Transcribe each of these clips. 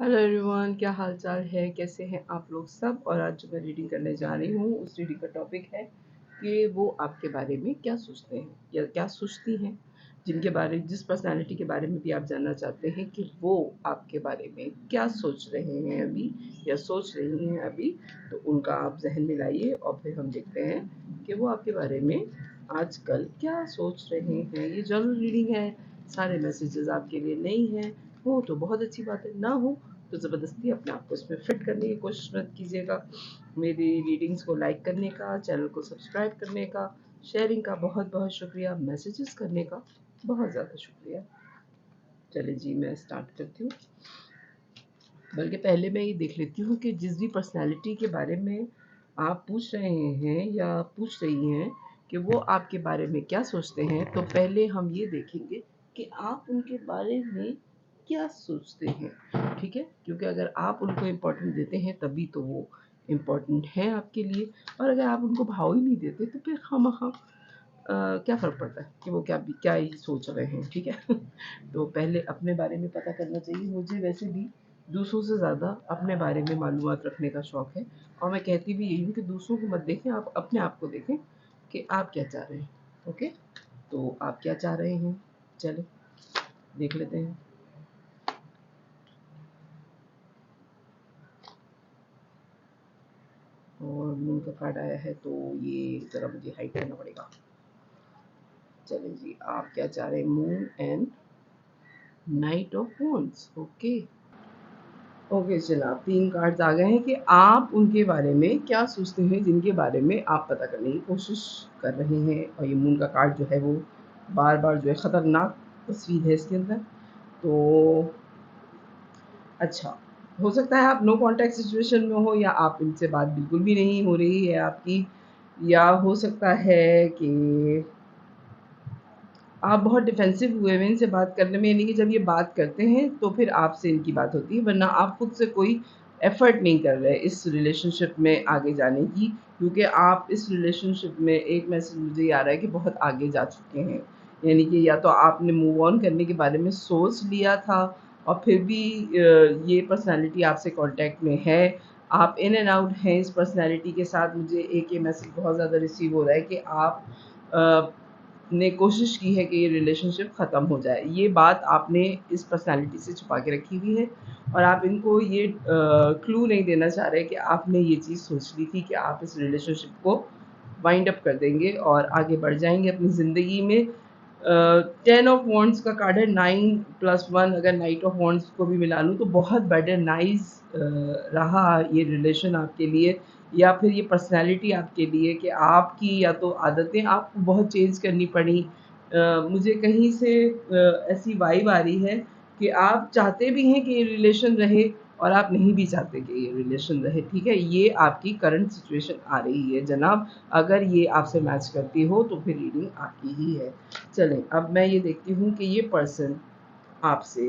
Hello everyone, क्या हाल चाल है? कैसे हैं आप लोग सब? और आज जो मैं रीडिंग करने जा रही हूँ उस रीडिंग का टॉपिक है कि वो आपके बारे में क्या सोचते हैं या क्या सोचती हैं। जिस पर्सनालिटी के बारे में भी आप जानना चाहते हैं कि वो आपके बारे में क्या सोच रहे हैं अभी या सोच रही हैं अभी, तो उनका आप जहन में लाइए और फिर हम देखते हैं कि वो आपके बारे में आजकल क्या सोच रहे हैं। ये जनरल रीडिंग है, सारे मैसेजेस आपके लिए नहीं है। हो तो बहुत अच्छी बात है, ना हो तो ज़बरदस्ती अपने आप को इसमें फिट करने की कोशिश मत कीजिएगा। मेरी रीडिंग्स को लाइक करने का, चैनल को सब्सक्राइब करने का, शेयरिंग का बहुत बहुत शुक्रिया, मैसेजेस करने का बहुत ज़्यादा शुक्रिया। चलिए जी, मैं स्टार्ट करती हूँ। बल्कि पहले मैं ये देख लेती हूँ कि जिस भी पर्सनैलिटी के बारे में आप पूछ रहे हैं या पूछ रही हैं कि वो आपके बारे में क्या सोचते हैं, तो पहले हम ये देखेंगे कि आप उनके बारे में क्या सोचते हैं। ठीक है, क्योंकि अगर आप उनको इम्पोर्टेंस देते हैं तभी तो वो इम्पोर्टेंट है आपके लिए, और अगर आप उनको भाव ही नहीं देते तो फिर खामखा क्या फ़र्क पड़ता है कि वो क्या ही सोच रहे हैं। ठीक है तो पहले अपने बारे में पता करना चाहिए। मुझे वैसे भी दूसरों से ज़्यादा अपने बारे में मालूमात रखने का शौक़ है, और मैं कहती भी यही हूँ कि दूसरों को मत देखें, आप अपने आप को देखें कि आप क्या चाह रहे हैं। ओके, तो आप क्या चाह रहे हैं, चलें देख लेते हैं। और मून का कार्ड आया है, तो ये ज़रा मुझे हाइड करना पड़ेगा। चलें जी, आप क्या चाह रहे हैं? Moon and night of wands. Okay okay, चला 3 कार्ड्स आ गए हैं कि आप उनके बारे में क्या सोचते हैं, जिनके बारे में आप पता करने की कोशिश कर रहे हैं। और ये मून का कार्ड जो है वो बार-बार जो है ख़तरनाक तस्वीर है इसके अंदर। तो अच्छा, हो सकता है आप नो कॉन्टैक्ट सिचुएशन में हो, या आप इनसे बात बिल्कुल भी नहीं हो रही है आपकी, या हो सकता है कि आप बहुत डिफेंसिव हुए हैं इनसे बात करने में, यानी कि जब ये बात करते हैं तो फिर आपसे इनकी बात होती है, वरना आप खुद से कोई एफर्ट नहीं कर रहे इस रिलेशनशिप में आगे जाने की, क्योंकि आप इस रिलेशनशिप में, एक मैसेज मुझे ये आ रहा है कि बहुत आगे जा चुके हैं। यानी कि या तो आपने मूव ऑन करने के बारे में सोच लिया था और फिर भी ये पर्सनैलिटी आपसे कॉन्टैक्ट में है, आप इन एंड आउट हैं इस पर्सनैलिटी के साथ। मुझे एक ये मैसेज बहुत ज़्यादा रिसीव हो रहा है कि आप ने कोशिश की है कि ये रिलेशनशिप ख़त्म हो जाए। ये बात आपने इस पर्सनैलिटी से छुपा के रखी हुई है, और आप इनको ये क्लू नहीं देना चाह रहे कि आपने ये चीज़ सोच ली थी कि आप इस रिलेशनशिप को वाइंड अप कर देंगे और आगे बढ़ जाएँगे अपनी ज़िंदगी में। 10 ऑफ वॉन्ड्स का कार्ड है, 9 प्लस 1, अगर नाइट ऑफ वॉन्ड्स को भी मिला लूँ तो बहुत बेटर नाइस रहा ये रिलेशन आपके लिए, या फिर ये पर्सनैलिटी आपके लिए, कि आपकी या तो आदतें आपको बहुत चेंज करनी पड़ी। मुझे कहीं से ऐसी वाइब आ रही है कि आप चाहते भी हैं कि ये रिलेशन रहे, और आप नहीं भी चाहते कि ये रिलेशन रहे। ठीक है, ये आपकी करंट सिचुएशन आ रही है जनाब। अगर ये आपसे मैच करती हो तो फिर रीडिंग आपकी ही है। चलें, अब मैं ये देखती हूँ कि ये पर्सन आपसे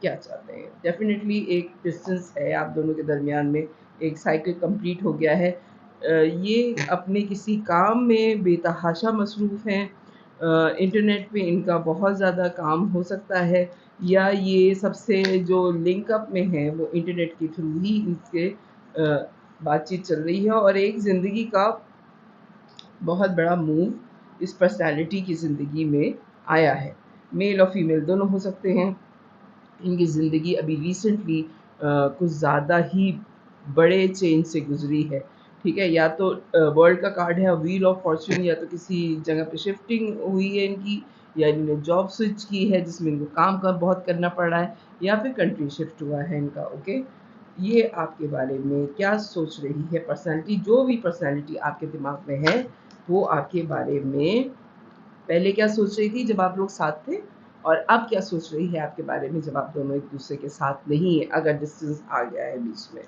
क्या चाहते हैं। डेफ़िनेटली एक डिस्टेंस है आप दोनों के दरमियान में, एक साइकिल कंप्लीट हो गया है। ये अपने किसी काम में बेतहाशा मसरूफ़ हैं। इंटरनेट पे इनका बहुत ज़्यादा काम हो सकता है, या ये सबसे जो लिंक अप में हैं वो इंटरनेट के थ्रू ही इनसे बातचीत चल रही है, और एक ज़िंदगी का बहुत बड़ा मूव इस पर्सनैलिटी की ज़िंदगी में आया है। मेल और फीमेल दोनों हो सकते हैं। इनकी ज़िंदगी अभी रिसेंटली कुछ ज़्यादा ही बड़े चेंज से गुज़री है। ठीक है, या तो वर्ल्ड का कार्ड है व्हील ऑफ फॉर्च्यून, या तो किसी जगह पे शिफ्टिंग हुई है इनकी, या इन्होंने जॉब स्विच की है जिसमें इनको काम का बहुत करना पड़ रहा है, या फिर कंट्री शिफ्ट हुआ है इनका। ओके, ये आपके बारे में क्या सोच रही है पर्सनैलिटी। जो भी पर्सनैलिटी आपके दिमाग में है वो आपके बारे में पहले क्या सोच रही थी जब आप लोग साथ थे, और अब क्या सोच रही है आपके बारे में जब आप दोनों एक दूसरे के साथ नहीं हैं, अगर डिस्टेंस आ गया है बीच में।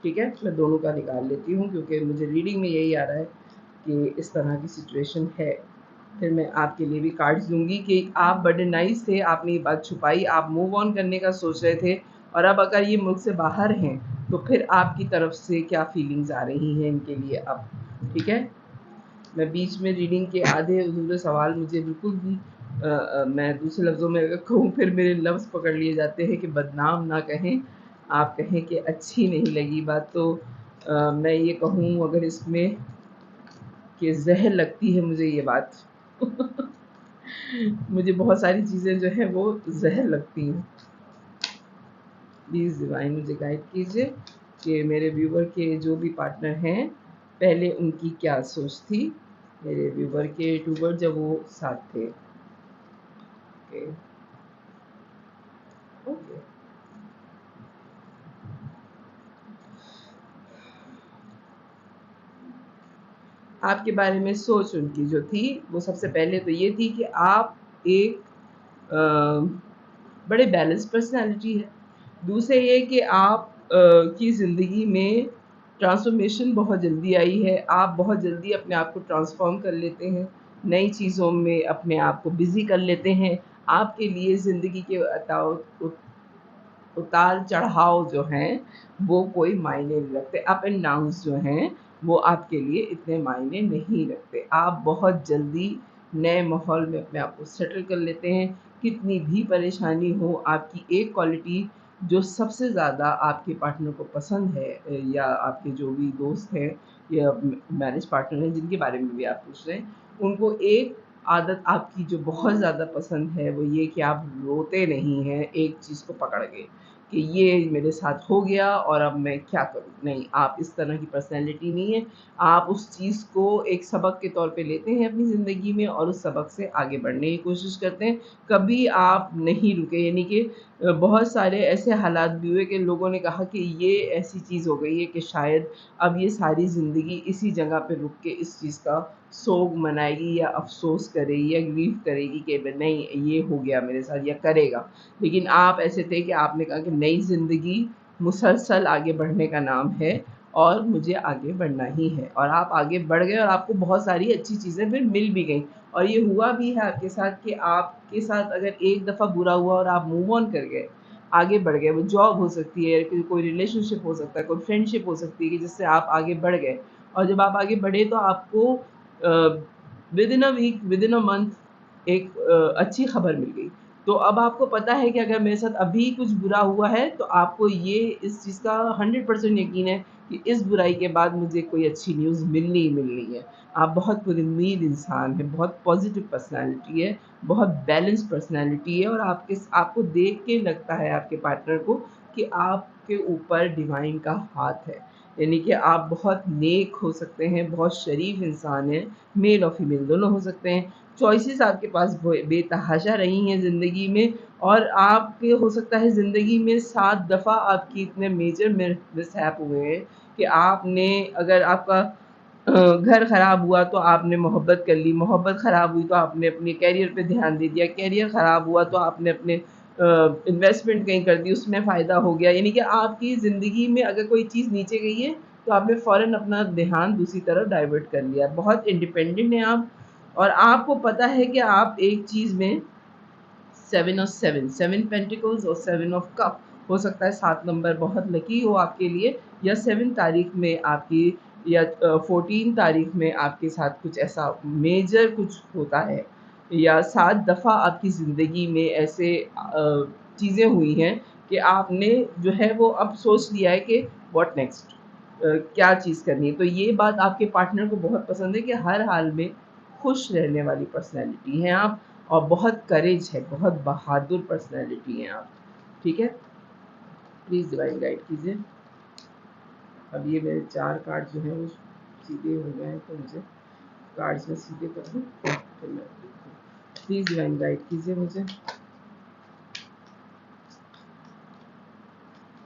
ठीक है, मैं दोनों का निकाल लेती हूँ क्योंकि मुझे रीडिंग में यही आ रहा है कि इस तरह की सिचुएशन है। फिर मैं आपके लिए भी कार्ड्स लूँगी कि आप बड़े नाइस थे, आपने ये बात छुपाई, आप मूव ऑन करने का सोच रहे थे, और अब अगर ये मुल्क से बाहर हैं तो फिर आपकी तरफ से क्या फीलिंग्स आ रही हैं इनके लिए अब। ठीक है, मैं बीच में रीडिंग के आधे अधूरे सवाल मुझे बिल्कुल भी मैं दूसरे लफ्ज़ों में अगर कहूँ फिर मेरे लफ्ज़ पकड़ लिए जाते हैं कि बदनाम ना कहें, आप कहें कि अच्छी नहीं लगी बात, तो मैं ये कहूँ अगर इसमें कि ज़हर लगती है मुझे ये बात। मुझे बहुत सारी चीज़ें जो हैं वो ज़हर लगती हैं। प्लीज़ डिवाइन मुझे गाइड कीजिए कि मेरे व्यूवर के जो भी पार्टनर हैं, पहले उनकी क्या सोच थी, मेरे व्यूवर के टूवर्ड जब वो साथ थे। Okay, okay. आपके बारे में सोच उनकी जो थी, वो सबसे पहले तो ये थी कि आप एक बड़े बैलेंस पर्सनैलिटी है। दूसरे ये कि आप की ज़िंदगी में ट्रांसफ़ॉर्मेशन बहुत जल्दी आई है। आप बहुत जल्दी अपने आप को ट्रांसफ़ॉर्म कर लेते हैं, नई चीज़ों में अपने आप को बिज़ी कर लेते हैं। आपके लिए ज़िंदगी के उतार-चढ़ाव जो हैं, वो कोई मायने नहीं रखते। अप एंड डाउन्स जो हैं, वो आपके लिए इतने मायने नहीं रखते। आप बहुत जल्दी नए माहौल में अपने आप को सेटल कर लेते हैं। कितनी भी परेशानी हो, आपकी एक क्वालिटी जो सबसे ज़्यादा आपके पार्टनर को पसंद है, या आपके जो भी दोस्त हैं या मैरिज पार्टनर हैं जिनके बारे में भी आप पूछ रहे हैं, उनको एक आदत आपकी जो बहुत ज़्यादा पसंद है, वो ये कि आप रोते नहीं हैं एक चीज़ को पकड़ के। कि ये मेरे साथ हो गया और अब मैं क्या करूँ? नहीं, आप इस तरह की पर्सनैलिटी नहीं है। आप उस चीज़ को एक सबक के तौर पे लेते हैं अपनी ज़िंदगी में और उस सबक से आगे बढ़ने की कोशिश करते हैं। कभी आप नहीं रुके, यानी कि बहुत सारे ऐसे हालात भी हुए कि लोगों ने कहा कि ये ऐसी चीज़ हो गई है कि शायद अब ये सारी ज़िंदगी इसी जगह पे रुक के इस चीज़ का सोग मनाएगी या अफ़सोस करेगी या ग्रीव करेगी कि ब नहीं ये हो गया मेरे साथ या करेगा। लेकिन आप ऐसे थे कि आपने कहा कि नई ज़िंदगी मुसलसल आगे बढ़ने का नाम है और मुझे आगे बढ़ना ही है, और आप आगे बढ़ गए और आपको बहुत सारी अच्छी चीज़ें फिर मिल भी गईं। और ये हुआ भी है आपके साथ कि आपके साथ अगर एक दफ़ा बुरा हुआ और आप मूव ऑन कर गए, आगे बढ़ गए, वो जॉब हो सकती है, फिर कोई रिलेशनशिप हो सकता है, कोई फ्रेंडशिप हो सकती है कि जिससे आप आगे बढ़ गए। और जब आप आगे बढ़े तो आपको within a week, within a month एक अच्छी खबर मिल गई। तो अब आपको पता है कि अगर मेरे साथ अभी कुछ बुरा हुआ है, तो आपको ये इस चीज़ का 100% यकीन है कि इस बुराई के बाद मुझे कोई अच्छी न्यूज़ मिलनी ही मिलनी है। आप बहुत खुदउम्मीद इंसान हैं, बहुत पॉज़िटिव पर्सनैलिटी है, बहुत बैलेंस्ड पर्सनैलिटी है, और आपको देख के लगता है आपके पार्टनर को कि आपके ऊपर डिवाइन का हाथ है। यानी कि आप बहुत नेक हो सकते हैं, बहुत शरीफ इंसान हैं, मेल और फीमेल दोनों हो सकते हैं। चॉइसेस आपके पास बेतहाशा रही हैं ज़िंदगी में, और आपके हो सकता है ज़िंदगी में 7 दफ़ा आपकी इतने मेजर मिसहैप हुए हैं कि आपने, अगर आपका घर ख़राब हुआ तो आपने मोहब्बत कर ली, मोहब्बत ख़राब हुई तो आपने अपने करियर पे ध्यान दे दिया, करियर ख़राब हुआ तो आपने अपने इन्वेस्टमेंट कहीं कर दी, उसमें फ़ायदा हो गया। यानी कि आपकी ज़िंदगी में अगर कोई चीज़ नीचे गई है, तो आपने फ़ौरन अपना ध्यान दूसरी तरफ डाइवर्ट कर लिया। बहुत इंडिपेंडेंट हैं आप, और आपको पता है कि आप एक चीज़ में 7 और 7, 7 पेंटिकल्स और 7 ऑफ कप, हो सकता है 7 नंबर बहुत लकी हो आपके लिए, या 7 तारीख में आपकी, या 14 तारीख में आपके साथ कुछ ऐसा मेजर कुछ होता है, या 7 दफ़ा आपकी ज़िंदगी में ऐसे चीज़ें हुई हैं कि आपने जो है वो अब सोच लिया है कि व्हाट नेक्स्ट, क्या चीज़ करनी है। तो ये बात आपके पार्टनर को बहुत पसंद है कि हर हाल में खुश रहने वाली पर्सनैलिटी हैं आप, और बहुत करेज है, बहुत बहादुर पर्सनैलिटी हैं आप। ठीक है? प्लीज़ डिवाइन गाइड कीजिए। अब ये मेरे 4 कार्ड जो हैं वो सीधे हो गए हैं, तो मुझे कार्ड्स में सीधे कर दूँ, फिर मैं देखूँ। प्लीज़ डिवाइन गाइड कीजिए मुझे।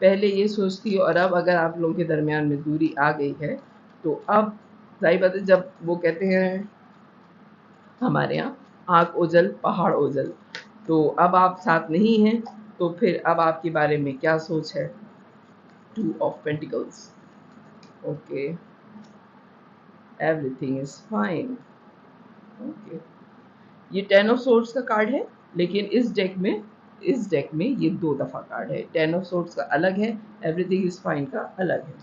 पहले ये सोचती, और अब अगर आप लोगों के दरमियान में दूरी आ गई है, तो अब ज़ाहिर बात है, जब वो कहते हैं हमारे यहाँ, आँख ओझल पहाड़ ओझल, तो अब आप साथ नहीं हैं, तो फिर अब आपके बारे में क्या सोच है? 2 of pentacles, okay, everything is fine, okay. ये 10 ऑफ सोर्ड्स का कार्ड है, लेकिन इस डेक में ये 2 दफ़ा कार्ड है। 10 ऑफ सोर्ड्स का अलग है, एवरीथिंग इज़ फाइन का अलग है।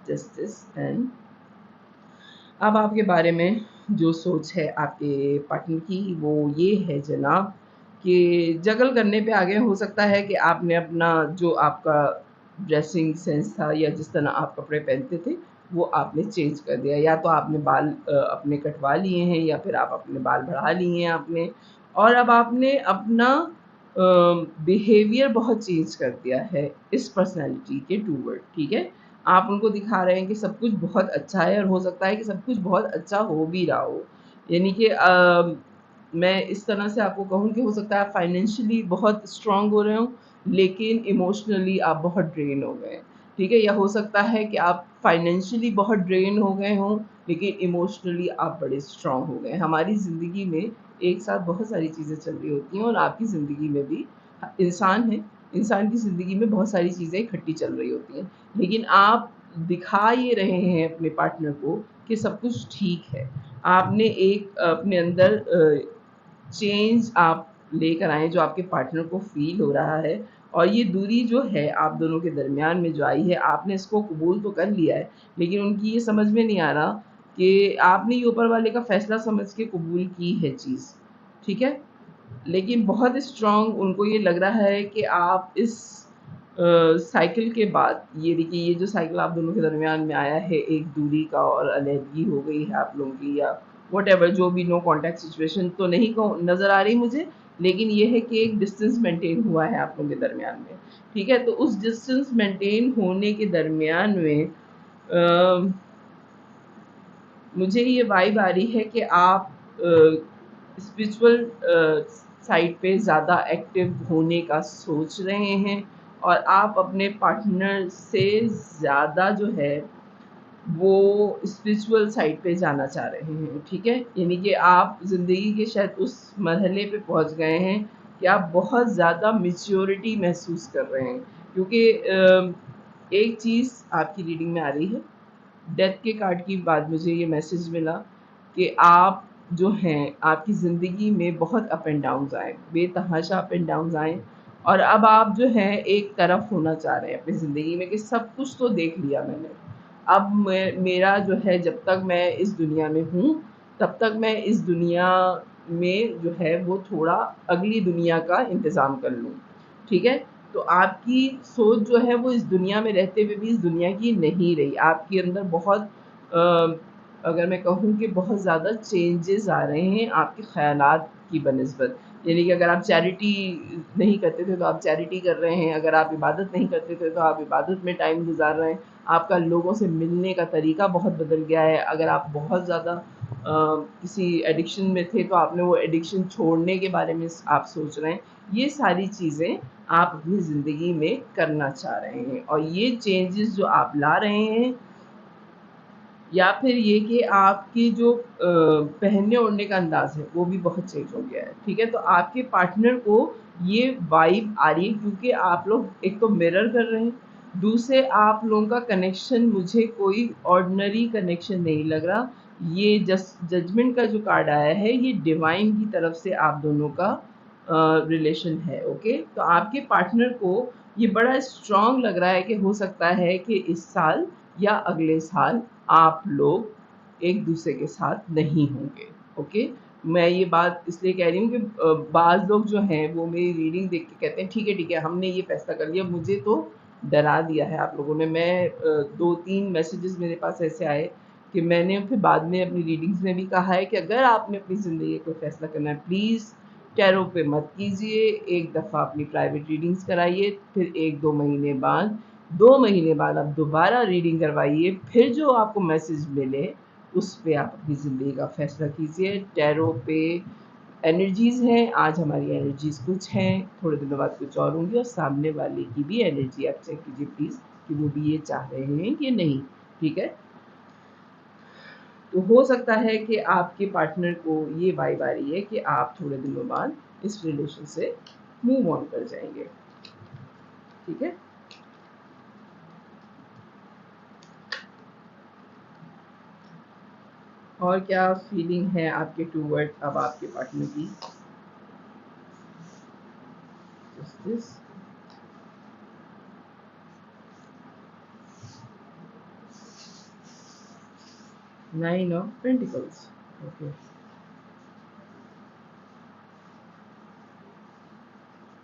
जस्टिस एंड, अब आपके बारे में जो सोच है आपके पार्टनर की, वो ये है जनाब कि जगल करने पे आ गए। हो सकता है कि आपने अपना जो आपका ड्रेसिंग सेंस था या जिस तरह आप कपड़े पहनते थे, वो आपने चेंज कर दिया। या तो आपने बाल अपने कटवा लिए हैं या फिर आप अपने बाल बढ़ा लिए हैं आपने, और अब आपने अपना बिहेवियर बहुत चेंज कर दिया है इस पर्सनैलिटी के टूवर्ड, ठीक है? आप उनको दिखा रहे हैं कि सब कुछ बहुत अच्छा है और हो सकता है कि सब कुछ बहुत अच्छा हो भी रहा हो। यानी कि मैं इस तरह से आपको कहूँ कि हो सकता है आप फाइनेंशियली बहुत स्ट्रॉन्ग हो रहे हों, लेकिन इमोशनली आप बहुत ड्रेन हो गए हैं, ठीक है? या हो सकता है कि आप फाइनेंशियली बहुत ड्रेन हो गए हों, लेकिन इमोशनली आप बड़े स्ट्रॉन्ग हो गए हैं। हमारी ज़िंदगी में एक साथ बहुत सारी चीज़ें चल रही होती हैं और आपकी ज़िंदगी में भी इंसान है, इंसान की ज़िंदगी में बहुत सारी चीज़ें इकट्ठी चल रही होती हैं। लेकिन आप दिखा ये रहे हैं अपने पार्टनर को कि सब कुछ ठीक है। आपने एक अपने अंदर चेंज आप लेकर आए जो आपके पार्टनर को फ़ील हो रहा है, और ये दूरी जो है आप दोनों के दरमियान में जो आई है, आपने इसको कबूल तो कर लिया है, लेकिन उनकी ये समझ में नहीं आ रहा कि आपने ये ऊपर वाले का फ़ैसला समझ के कबूल की है चीज़, ठीक है? लेकिन बहुत स्ट्रॉन्ग उनको ये लग रहा है कि आप इस साइकिल के बाद, ये देखिए ये जो साइकिल आप दोनों के दरमियान में आया है एक दूरी का और अलहदगी हो गई है आप लोगों की, या व्हाटएवर जो भी नो कॉन्टैक्ट सिचुएशन तो नहीं नज़र आ रही मुझे, लेकिन ये है कि एक डिस्टेंस मेंटेन हुआ है आप लोगों के दरमियान में, ठीक है? तो उस डिस्टेंस मेंटेन होने के दरमियान में अ, मुझे ये वाइब आ रही है कि आप स्पिरिचुअल साइड पे ज़्यादा एक्टिव होने का सोच रहे हैं, और आप अपने पार्टनर से ज़्यादा जो है वो स्पिरिचुअल साइड पे जाना चाह रहे हैं, ठीक है? यानी कि आप ज़िंदगी के शायद उस मरहले पे पहुंच गए हैं कि आप बहुत ज़्यादा मैच्योरिटी महसूस कर रहे हैं, क्योंकि एक चीज़ आपकी रीडिंग में आ रही है, डेथ के कार्ड के बाद मुझे ये मैसेज मिला कि आप जो हैं, आपकी ज़िंदगी में बहुत अप एंड डाउन्स आए, बेतहाशा अप एंड डाउन्स आए, और अब आप जो हैं एक तरफ होना चाह रहे हैं अपनी ज़िंदगी में कि सब कुछ तो देख लिया मैंने। अब मेरा जो है जब तक मैं इस दुनिया में हूँ, तब तक मैं इस दुनिया में जो है वो थोड़ा अगली दुनिया का इंतज़ाम कर लूँ, ठीक है? तो आपकी सोच जो है वो इस दुनिया में रहते हुए भी इस दुनिया की नहीं रही। आपके अंदर बहुत अगर मैं कहूँ कि बहुत ज़्यादा चेंजेज़ आ रहे हैं आपके ख़यालात की बनिस्बत। यानी कि अगर आप चैरिटी नहीं करते थे तो आप चैरिटी कर रहे हैं, अगर आप इबादत नहीं करते थे तो आप इबादत में टाइम गुज़ार रहे हैं। आपका लोगों से मिलने का तरीका बहुत बदल गया है। अगर आप बहुत ज़्यादा किसी एडिक्शन में थे तो आपने वो एडिक्शन छोड़ने के बारे में आप सोच रहे हैं। ये सारी चीज़ें आप अपनी ज़िंदगी में करना चाह रहे हैं, और ये चेंजेस जो आप ला रहे हैं, या फिर ये कि आपकी जो पहनने ओढ़ने का अंदाज़ है वो भी बहुत चेंज हो गया है, ठीक है? तो आपके पार्टनर को ये वाइब आ रही है क्योंकि आप लोग एक तो मिरर कर रहे हैं, दूसरे आप लोगों का कनेक्शन मुझे कोई ऑर्डिनरी कनेक्शन नहीं लग रहा। ये जजमेंट का जो कार्ड आया है ये डिवाइन की तरफ से आप दोनों का रिलेशन है, ओके? तो आपके पार्टनर को ये बड़ा स्ट्रॉन्ग लग रहा है कि हो सकता है कि इस साल या अगले साल आप लोग एक दूसरे के साथ नहीं होंगे, ओके? मैं ये बात इसलिए कह रही हूँ कि बाज़ लोग जो हैं वो मेरी रीडिंग देख के कहते हैं ठीक है हमने ये फ़ैसला कर लिया। मुझे तो डरा दिया है आप लोगों ने। मैं 2-3 मैसेजेस मेरे पास ऐसे आए कि मैंने फिर बाद में अपनी रीडिंग्स में भी कहा है कि अगर आपने अपनी ज़िंदगी का कोई फ़ैसला करना है प्लीज़ टैरो पे मत कीजिए। एक दफ़ा अपनी प्राइवेट रीडिंग्स कराइए, फिर 1-2 महीने बाद 2 महीने बाद आप दोबारा रीडिंग करवाइए, फिर जो आपको मैसेज मिले उस पे आप अपनी ज़िंदगी का फ़ैसला कीजिए। टैरो पे एनर्जीज़ हैं, आज हमारी एनर्जीज़ कुछ हैं, थोड़े दिनों बाद कुछ और होंगी, और सामने वाले की भी एनर्जी आप चेक कीजिए प्लीज़ कि वो भी ये चाह रहे हैं कि नहीं, ठीक है? तो हो सकता है कि आपके पार्टनर को ये वाइब आ रही है कि आप थोड़े दिनों बाद इस रिलेशन से मूव ऑन कर जाएँगे, ठीक है? और क्या फीलिंग है आपके टूवर्ड अब आपके पार्टनर की? Justice, 9 of pentacles, okay.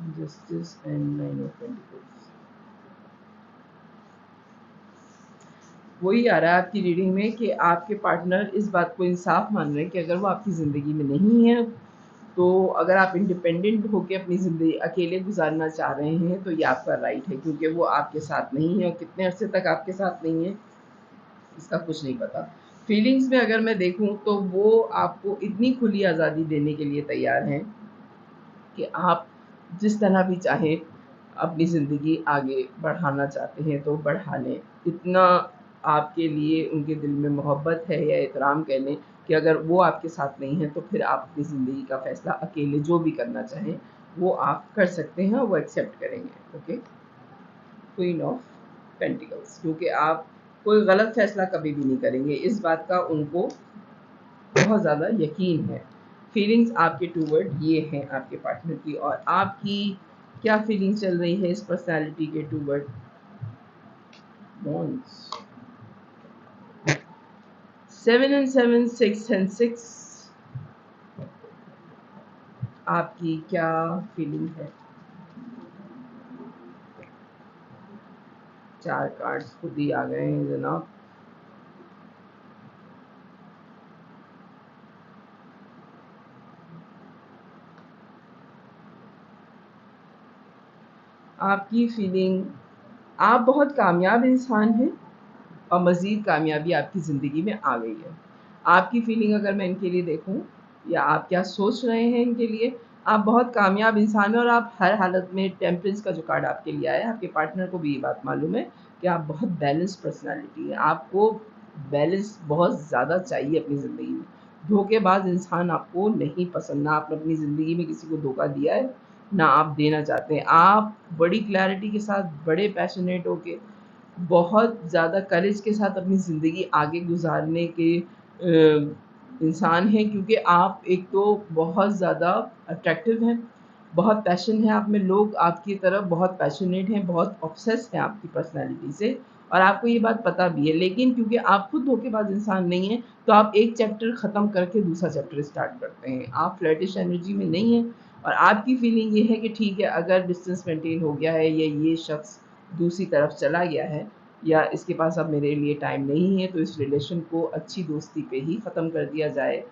Justice and 9 of pentacles. वही आ रहा है आपकी रीडिंग में कि आपके पार्टनर इस बात को इंसाफ मान रहे हैं कि अगर वो आपकी ज़िंदगी में नहीं है, तो अगर आप इंडिपेंडेंट होकर अपनी ज़िंदगी अकेले गुजारना चाह रहे हैं तो ये आपका राइट है, क्योंकि वो आपके साथ नहीं है और कितने अरसे तक आपके साथ नहीं है इसका कुछ नहीं पता। फीलिंग्स में अगर मैं देखूं तो वो आपको इतनी खुली आज़ादी देने के लिए तैयार हैं कि आप जिस तरह भी चाहें अपनी ज़िंदगी आगे बढ़ाना चाहते हैं तो बढ़ा लें। इतना आपके लिए उनके दिल में मोहब्बत है या एहतराम कह लें कि अगर वो आपके साथ नहीं है तो फिर आप अपनी ज़िंदगी का फ़ैसला अकेले जो भी करना चाहें वो आप कर सकते हैं, वो एक्सेप्ट करेंगे। ओके, क्वीन ऑफ पेंटिकल्स, क्योंकि आप कोई गलत फ़ैसला कभी भी नहीं करेंगे, इस बात का उनको बहुत ज़्यादा यकीन है। फीलिंग्स आपके टूवर्ड ये हैं आपके पार्टनर की, और आपकी क्या फीलिंग्स चल रही है इस पर्सनैलिटी के टूवर्ड? बॉन्ड्स 7 एंड 7, 6 एंड 6, आपकी क्या फीलिंग है? 4 कार्ड्स खुद ही आ गए हैं जनाब। आपकी फीलिंग, आप बहुत कामयाब इंसान हैं और मज़ीद कामयाबी आपकी ज़िंदगी में आ गई है। आपकी फीलिंग अगर मैं इनके लिए देखूं या आप क्या सोच रहे हैं इनके लिए, आप बहुत कामयाब इंसान हैं और आप हर हालत में, टेम्परेंस का जो कार्ड आपके लिए आया है, आपके पार्टनर को भी ये बात मालूम है कि आप बहुत बैलेंस पर्सनालिटी है। आपको बैलेंस बहुत ज़्यादा चाहिए अपनी ज़िंदगी में। धोखेबाज इंसान आपको नहीं पसंद, ना आपने अपनी ज़िंदगी में किसी को धोखा दिया है ना आप देना चाहते हैं। आप बड़ी क्लैरिटी के साथ, बड़े पैशनेट होके, बहुत ज़्यादा करेज के साथ अपनी ज़िंदगी आगे गुजारने के इंसान हैं, क्योंकि आप एक तो बहुत ज़्यादा अट्रैक्टिव हैं, बहुत पैशन है आप में, लोग आपकी तरफ बहुत पैशनेट हैं, बहुत ऑब्सेस हैं आपकी पर्सनैलिटी से, और आपको ये बात पता भी है। लेकिन क्योंकि आप खुद धोखेबाज इंसान नहीं हैं तो आप एक चैप्टर ख़त्म करके दूसरा चैप्टर स्टार्ट करते हैं। आप फ्लर्टिश एनर्जी में नहीं हैं और आपकी फीलिंग ये है कि ठीक है, अगर डिस्टेंस मेंटेन हो गया है या ये शख्स दूसरी तरफ चला गया है या इसके पास अब मेरे लिए टाइम नहीं है, तो इस रिलेशन को अच्छी दोस्ती पे ही ख़त्म कर दिया जाए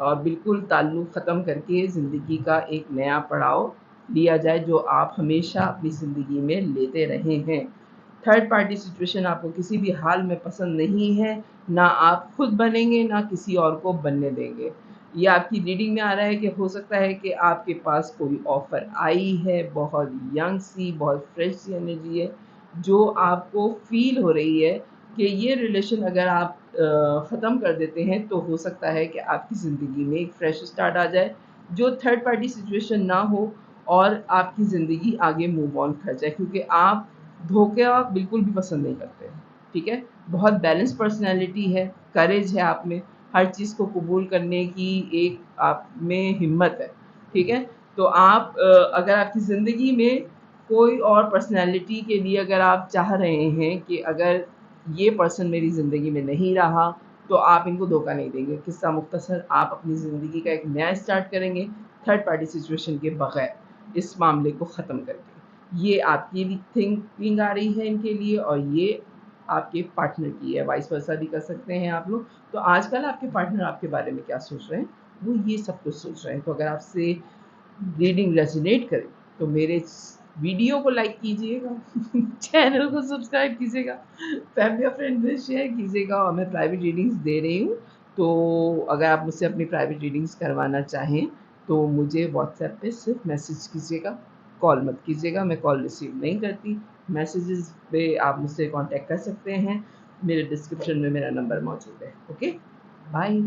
और बिल्कुल ताल्लुक़ ख़त्म करके ज़िंदगी का एक नया पड़ाव लिया जाए, जो आप हमेशा अपनी ज़िंदगी में लेते रहे हैं। थर्ड पार्टी सिचुएशन आपको किसी भी हाल में पसंद नहीं है, ना आप खुद बनेंगे, ना किसी और को बनने देंगे। ये आपकी रीडिंग में आ रहा है कि हो सकता है कि आपके पास कोई ऑफ़र आई है, बहुत यंग सी, बहुत फ्रेश सी एनर्जी है, जो आपको फ़ील हो रही है कि ये रिलेशन अगर आप ख़त्म कर देते हैं तो हो सकता है कि आपकी ज़िंदगी में एक फ्रेश स्टार्ट आ जाए, जो थर्ड पार्टी सिचुएशन ना हो और आपकी ज़िंदगी आगे मूव ऑन कर जाए, क्योंकि आप धोखा बिल्कुल भी पसंद नहीं करते, ठीक है? बहुत बैलेंस पर्सनैलिटी है, करेज है आप में, हर चीज़ को कबूल करने की एक आप में हिम्मत है, ठीक है? तो आप अगर आपकी ज़िंदगी में कोई और पर्सनैलिटी के लिए अगर आप चाह रहे हैं कि अगर ये पर्सन मेरी ज़िंदगी में नहीं रहा तो आप इनको धोखा नहीं देंगे। किस्सा मुख्तसर, आप अपनी ज़िंदगी का एक नया स्टार्ट करेंगे थर्ड पार्टी सिचुएशन के बगैर, इस मामले को ख़त्म करके। ये आपकी भी थिंकिंग आ रही है इनके लिए और ये आपके पार्टनर की है, वाइस वर्सा भी कर सकते हैं आप लोग। तो आजकल आपके पार्टनर आपके बारे में क्या सोच रहे हैं, वो ये सब कुछ सोच रहे हैं। तो अगर आपसे रीडिंग रेजोनेट करे तो मेरे वीडियो को लाइक कीजिएगा, चैनल को सब्सक्राइब कीजिएगा, फैमिली और फ्रेंड में शेयर कीजिएगा। और मैं प्राइवेट रीडिंग्स दे रही हूँ, तो अगर आप मुझसे अपनी प्राइवेट रीडिंग्स करवाना चाहें तो मुझे व्हाट्सएप पे सिर्फ मैसेज कीजिएगा, कॉल मत कीजिएगा, मैं कॉल रिसीव नहीं करती। मैसेजेस पे आप मुझसे कांटेक्ट कर सकते हैं, मेरे डिस्क्रिप्शन में मेरा नंबर मौजूद है। Okay, bye.